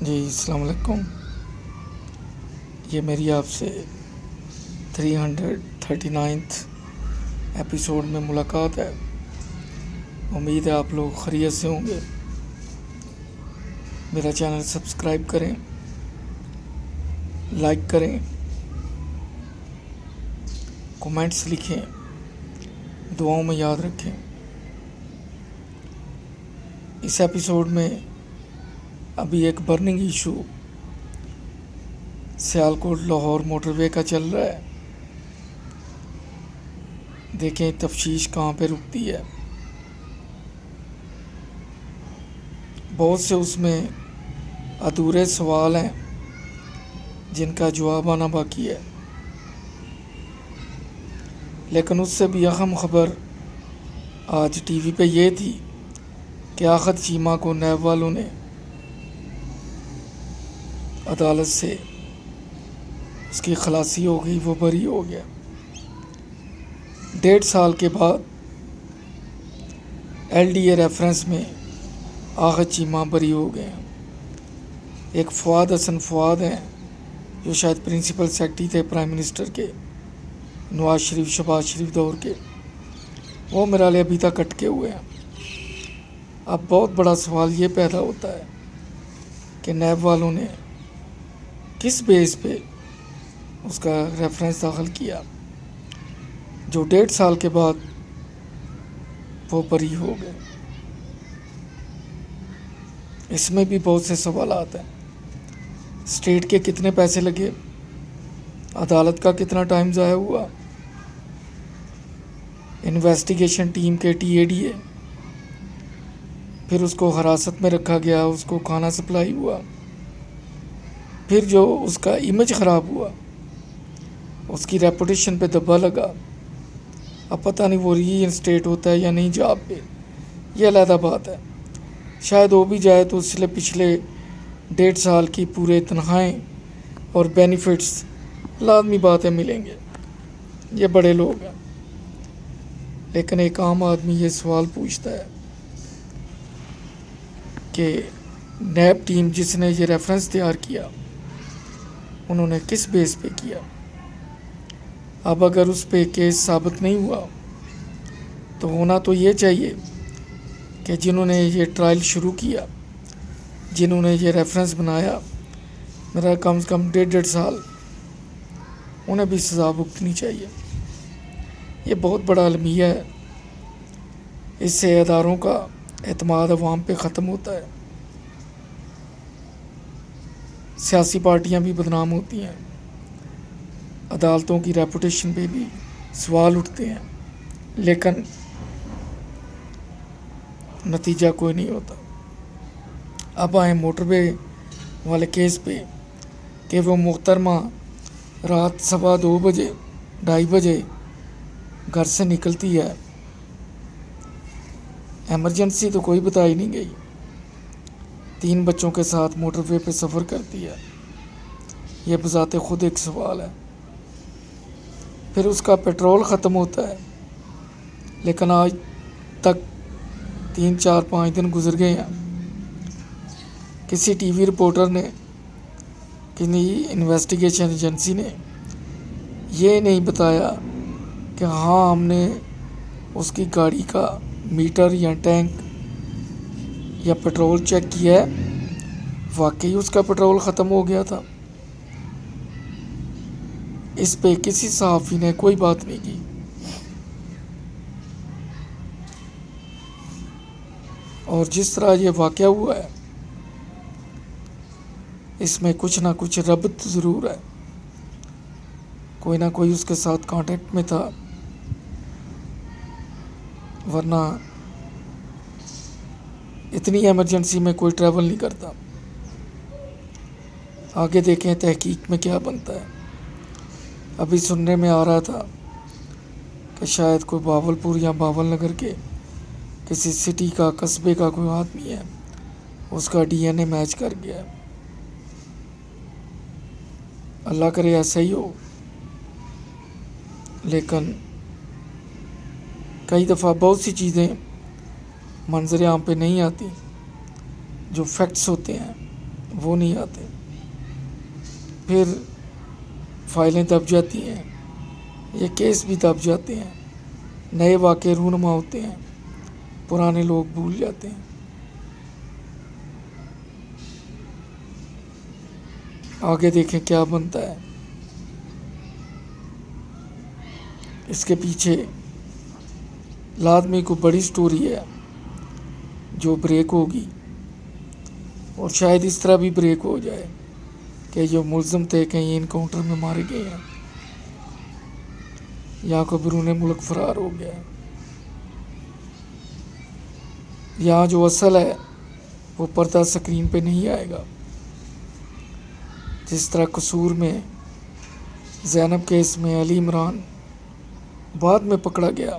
جی السلام علیکم. یہ میری آپ سے 339 ایپیسوڈ میں ملاقات ہے. امید ہے آپ لوگ خیریت سے ہوں گے. میرا چینل سبسکرائب کریں، لائک کریں، کومنٹس لکھیں، دعاؤں میں یاد رکھیں. اس ایپیسوڈ میں ابھی ایک burning issue Sialkot Lahore motorway کا چل رہا ہے. دیکھیں تفتیش کہاں پہ رکتی ہے. بہت سے اس میں ادھورے سوال ہیں جن کا جواب آنا باقی ہے. لیکن اس سے بھی اہم خبر آج ٹی وی پہ یہ تھی کہ آخر چیمہ کو نیب والوں نے عدالت سے اس کی خلاصی ہو گئی، وہ بری ہو گیا. 1.5 سال کے بعد ایل ڈی اے ریفرنس میں آخر چیمہ بری ہو گئے ہیں. ایک فواد حسن فواد ہیں جو شاید پرنسپل سیکرٹری تھے پرائم منسٹر کے نواز شریف شہباز شریف دور کے، وہ میرا لئے ابھی تک اٹکے ہوئے ہیں. اب بہت بڑا سوال یہ پیدا ہوتا ہے کہ نیب والوں نے کس بیس پہ اس کا ریفرنس داخل کیا جو 1.5 سال کے بعد وہ بری ہو گئے. اس میں بھی بہت سے سوالات ہیں. اسٹیٹ کے کتنے پیسے لگے، عدالت کا کتنا ٹائم ضائع ہوا، انویسٹیگیشن ٹیم کے ٹی اے ڈی اے، پھر اس کو حراست میں رکھا گیا، اس کو کھانا سپلائی ہوا، پھر جو اس کا امیج خراب ہوا، اس کی ریپوٹیشن پہ دھبا لگا. اب پتہ نہیں وہ ری انسٹیٹ ہوتا ہے یا نہیں جاب پہ، یہ علیحدہ بات ہے. شاید ہو بھی جائے تو اس سے پچھلے 1.5 سال کی پورے تنخواہیں اور بینیفٹس لازمی باتیں ملیں گے. یہ بڑے لوگ ہیں. لیکن ایک عام آدمی یہ سوال پوچھتا ہے کہ نیب ٹیم جس نے یہ ریفرنس تیار کیا انہوں نے کس بیس پہ کیا. اب اگر اس پہ کیس ثابت نہیں ہوا تو ہونا تو یہ چاہیے کہ جنہوں نے یہ ٹرائل شروع کیا، جنہوں نے یہ ریفرنس بنایا، میرا کم سے کم 1.5 سال، انہیں بھی سزا بھگتنی چاہیے. یہ بہت بڑا المیہ ہے. اس سے اداروں کا اعتماد عوام پہ ختم ہوتا ہے. سیاسی پارٹیاں بھی بدنام ہوتی ہیں، عدالتوں کی ریپوٹیشن پہ بھی سوال اٹھتے ہیں، لیکن نتیجہ کوئی نہیں ہوتا. اب آئیں موٹر وے والے کیس پہ کہ وہ محترمہ رات 2:15 بجے 2:30 بجے گھر سے نکلتی ہے. ایمرجنسی تو کوئی بتائی نہیں گئی. 3 بچوں کے ساتھ موٹر وے پہ سفر کرتی ہے. یہ بذات خود ایک سوال ہے. پھر اس کا پیٹرول ختم ہوتا ہے، لیکن آج تک 3 4 5 دن گزر گئے ہیں. کسی ٹی وی رپورٹر نے، کسی انویسٹیگیشن ایجنسی نے یہ نہیں بتایا کہ ہاں ہم نے اس کی گاڑی کا میٹر یا ٹینک یا پیٹرول چیک کیا ہے، واقعی اس کا پیٹرول ختم ہو گیا تھا. اس پہ کسی صحافی نے کوئی بات نہیں کی. اور جس طرح یہ واقعہ ہوا ہے اس میں کچھ نہ کچھ ربط ضرور ہے. کوئی نہ کوئی اس کے ساتھ کانٹیکٹ میں تھا، ورنہ اتنی ایمرجنسی میں کوئی ٹریول نہیں کرتا. آگے دیکھیں تحقیق میں کیا بنتا ہے. ابھی سننے میں آ رہا تھا کہ شاید کوئی بہاولپور یا باول نگر کے کسی سٹی کا، قصبے کا کوئی آدمی ہے، اس کا ڈی این اے میچ کر گیا. اللہ کرے ایسا ہی ہو. لیکن کئی دفعہ بہت سی چیزیں منظر عام پہ نہیں آتی. جو فیکٹس ہوتے ہیں وہ نہیں آتے، پھر فائلیں دب جاتی ہیں، یہ کیس بھی دب جاتے ہیں، نئے واقعے رونما ہوتے ہیں، پرانے لوگ بھول جاتے ہیں۔ آگے دیکھیں کیا بنتا ہے۔ اس کے پیچھے لازمی کو بڑی سٹوری ہے جو بریک ہوگی، اور شاید اس طرح بھی بریک ہو جائے کہ جو ملزم تھے کہیں انکاؤنٹر میں مارے گئے ہیں یا کو بیرون ملک فرار ہو گیا ہے۔ یہاں جو اصل ہے وہ پردہ سکرین پہ نہیں آئے گا، جس طرح قصور میں زینب کیس میں علی عمران بعد میں پکڑا گیا،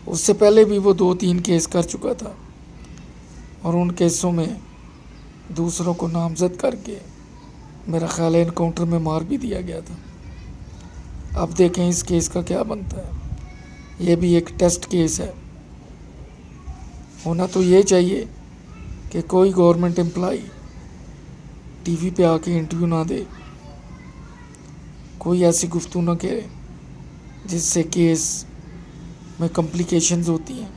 اس سے پہلے بھی وہ 2-3 کیس کر چکا تھا، اور ان کیسوں میں دوسروں کو نامزد کر کے میرا خیال ہے انکاؤنٹر میں مار بھی دیا گیا تھا۔ اب دیکھیں اس کیس کا کیا بنتا ہے۔ یہ بھی ایک ٹیسٹ کیس ہے۔ ہونا تو یہ چاہیے کہ کوئی گورنمنٹ امپلائی ٹی وی پہ آ کے انٹرویو نہ دے، کوئی ایسی گفتگو نہ کرے جس سے کیس میں کمپلیکیشنز ہوتی ہیں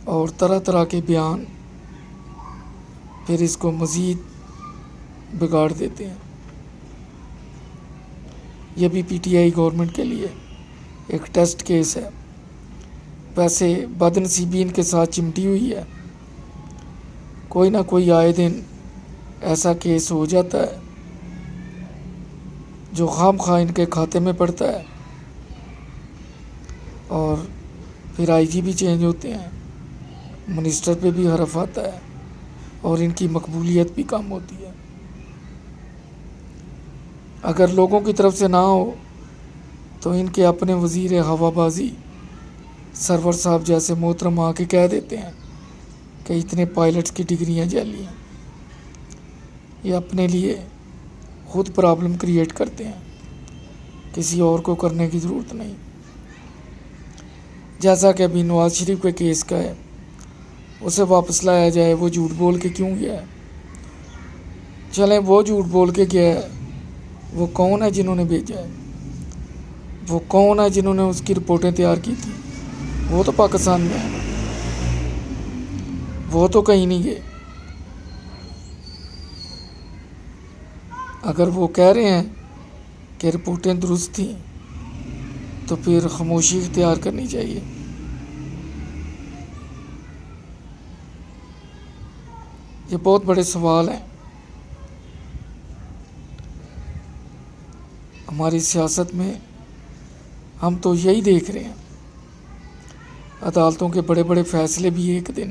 اور طرح طرح کے بیان پھر اس کو مزید بگاڑ دیتے ہیں۔ یہ بھی پی ٹی آئی گورنمنٹ کے لیے ایک ٹیسٹ کیس ہے۔ ویسے بد نصیبی ان کے ساتھ چمٹی ہوئی ہے، کوئی نہ کوئی آئے دن ایسا کیس ہو جاتا ہے جو خام خواہ ان کے کھاتے میں پڑتا ہے، اور پھر آئی جی بھی چینج ہوتے ہیں، منسٹر پہ بھی حرف آتا ہے، اور ان کی مقبولیت بھی کم ہوتی ہے۔ اگر لوگوں کی طرف سے نہ ہو تو ان کے اپنے وزیر ہوا بازی سرور صاحب جیسے محترم آ کے کہہ دیتے ہیں کہ اتنے پائلٹس کی ڈگریاں جعلی ہیں۔ یہ اپنے لیے خود پرابلم کریٹ کرتے ہیں، کسی اور کو کرنے کی ضرورت نہیں۔ جیسا کہ ابھی نواز شریف کے کیس کا ہے، اسے واپس لایا جائے، وہ جھوٹ بول کے کیوں گیا ہے؟ چلیں وہ جھوٹ بول کے گیا ہے، وہ کون ہے جنہوں نے بھیجا ہے؟ وہ کون ہے جنہوں نے اس کی رپورٹیں تیار کی تھی؟ وہ تو پاکستان میں ہے، وہ تو کہیں نہیں گئے۔ اگر وہ کہہ رہے ہیں کہ رپورٹیں درست تھیں تو پھر خاموشی اختیار کرنی چاہیے۔ یہ بہت بڑے سوال ہیں۔ ہماری سیاست میں ہم تو یہی دیکھ رہے ہیں، عدالتوں کے بڑے بڑے فیصلے بھی ایک دن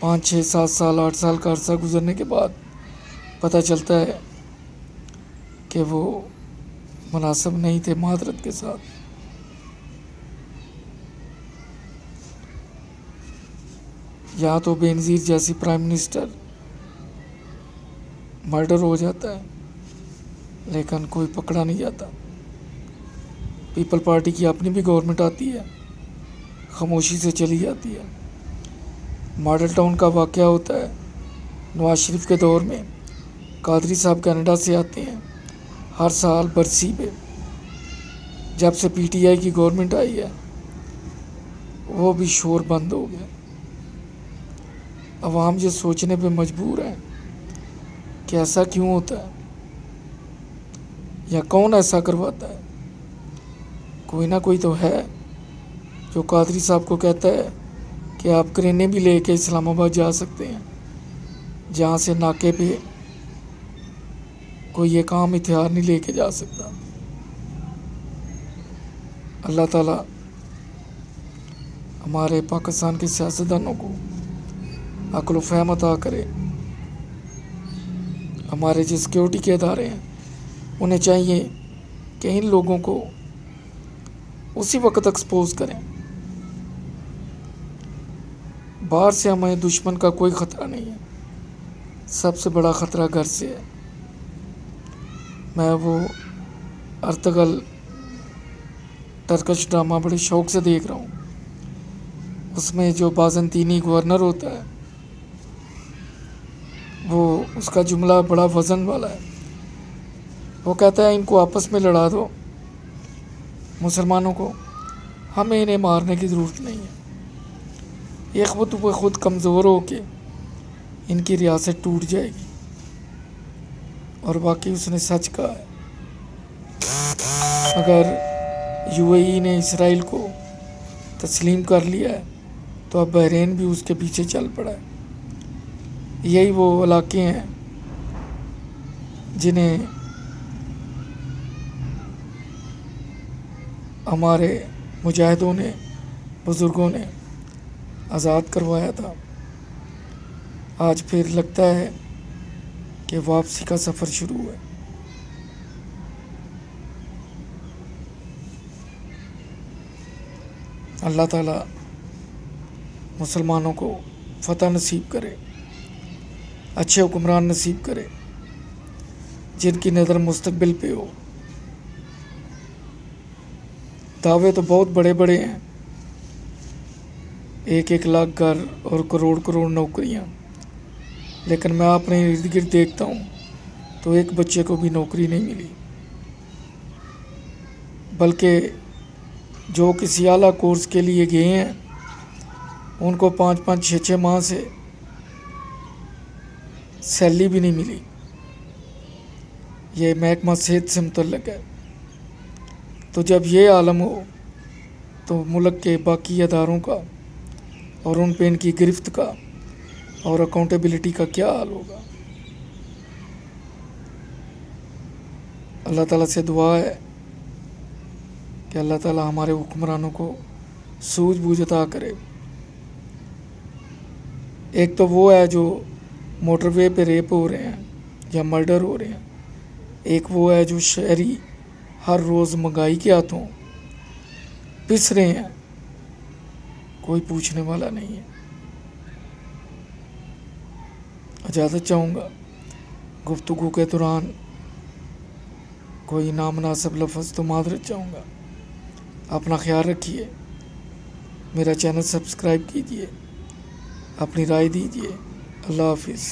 5, 6, 7 سال 8 سال کا عرصہ گزرنے کے بعد پتہ چلتا ہے کہ وہ مناسب نہیں تھے معذرت کے ساتھ۔ یا تو بے نظیر جیسی پرائم منسٹر مرڈر ہو جاتا ہے لیکن کوئی پکڑا نہیں جاتا۔ پیپل پارٹی کی اپنی بھی گورنمنٹ آتی ہے، خاموشی سے چلی جاتی ہے۔ ماڈل ٹاؤن کا واقعہ ہوتا ہے نواز شریف کے دور میں، قادری صاحب کینیڈا سے آتے ہیں ہر سال برسی پہ۔ جب سے پی ٹی آئی کی گورنمنٹ آئی ہے وہ بھی شور بند ہو گیا۔ عوام یہ سوچنے پہ مجبور ہیں کہ ایسا کیوں ہوتا ہے یا کون ایسا کرواتا ہے۔ کوئی نہ کوئی تو ہے جو قادری صاحب کو کہتا ہے کہ آپ کرینے بھی لے کے اسلام آباد جا سکتے ہیں، جہاں سے ناکے پہ کوئی یہ کام ہتھیار نہیں لے کے جا سکتا۔ اللہ تعالیٰ ہمارے پاکستان کے سیاستدانوں کو عقل و فہم عطا کرے۔ ہمارے جو سیکیورٹی کے ادارے ہیں انہیں چاہیے کہ ان لوگوں کو اسی وقت ایکسپوز کریں۔ باہر سے ہمیں دشمن کا کوئی خطرہ نہیں ہے، سب سے بڑا خطرہ گھر سے ہے۔ میں وہ ارطغرل ٹرکش ڈرامہ بڑے شوق سے دیکھ رہا ہوں۔ اس میں جو بازنطینی گورنر ہوتا ہے وہ اس کا جملہ بڑا وزن والا ہے. وہ کہتا ہے ان کو آپس میں لڑا دو مسلمانوں کو، ہمیں انہیں مارنے کی ضرورت نہیں ہے. ایک خود بہ خود کمزور ہو کے ان کی ریاست ٹوٹ جائے گی. اور باقی اس نے سچ کہا ہے. اگر یو اے ای نے اسرائیل کو تسلیم کر لیا ہے تو اب بحرین بھی اس کے پیچھے چل پڑا ہے. یہی وہ علاقے ہیں جنہیں ہمارے مجاہدوں نے، بزرگوں نے آزاد کروایا تھا. آج پھر لگتا ہے کہ واپسی کا سفر شروع ہے. اللہ تعالیٰ مسلمانوں کو فتح نصیب کرے، اچھے حکمران نصیب کرے جن کی نظر مستقبل پہ ہو. دعوے تو بہت بڑے بڑے ہیں، 1,00,000 گھر اور کروڑ کروڑ نوکریاں، لیکن میں اپنے ارد گرد دیکھتا ہوں تو ایک بچے کو بھی نوکری نہیں ملی. بلکہ جو کسی اعلیٰ کورس کے لیے گئے ہیں ان کو 5-5 6-6 ماہ سے سیلری بھی نہیں ملی. یہ محکمہ صحت سے متعلق ہے. تو جب یہ عالم ہو تو ملک کے باقی اداروں کا اور ان پہ ان کی گرفت کا اور اکاؤنٹیبلٹی کا کیا حال ہوگا. اللہ تعالیٰ سے دعا ہے کہ اللہ تعالیٰ ہمارے حکمرانوں کو سوجھ بوجھ عطا کرے. ایک تو وہ ہے جو موٹر وے پہ ریپ ہو رہے ہیں یا مرڈر ہو رہے ہیں، ایک وہ ہے جو شہری ہر روز مہنگائی کے ہاتھوں پس رہے ہیں، کوئی پوچھنے والا نہیں ہے. اجازت چاہوں گا گفتگو کے دوران کوئی نامناسب لفظ تو معذرت چاہوں گا. اپنا خیال رکھیے، میرا چینل سبسکرائب کیجیے، اپنی رائے دیجیے. اللہ حافظ.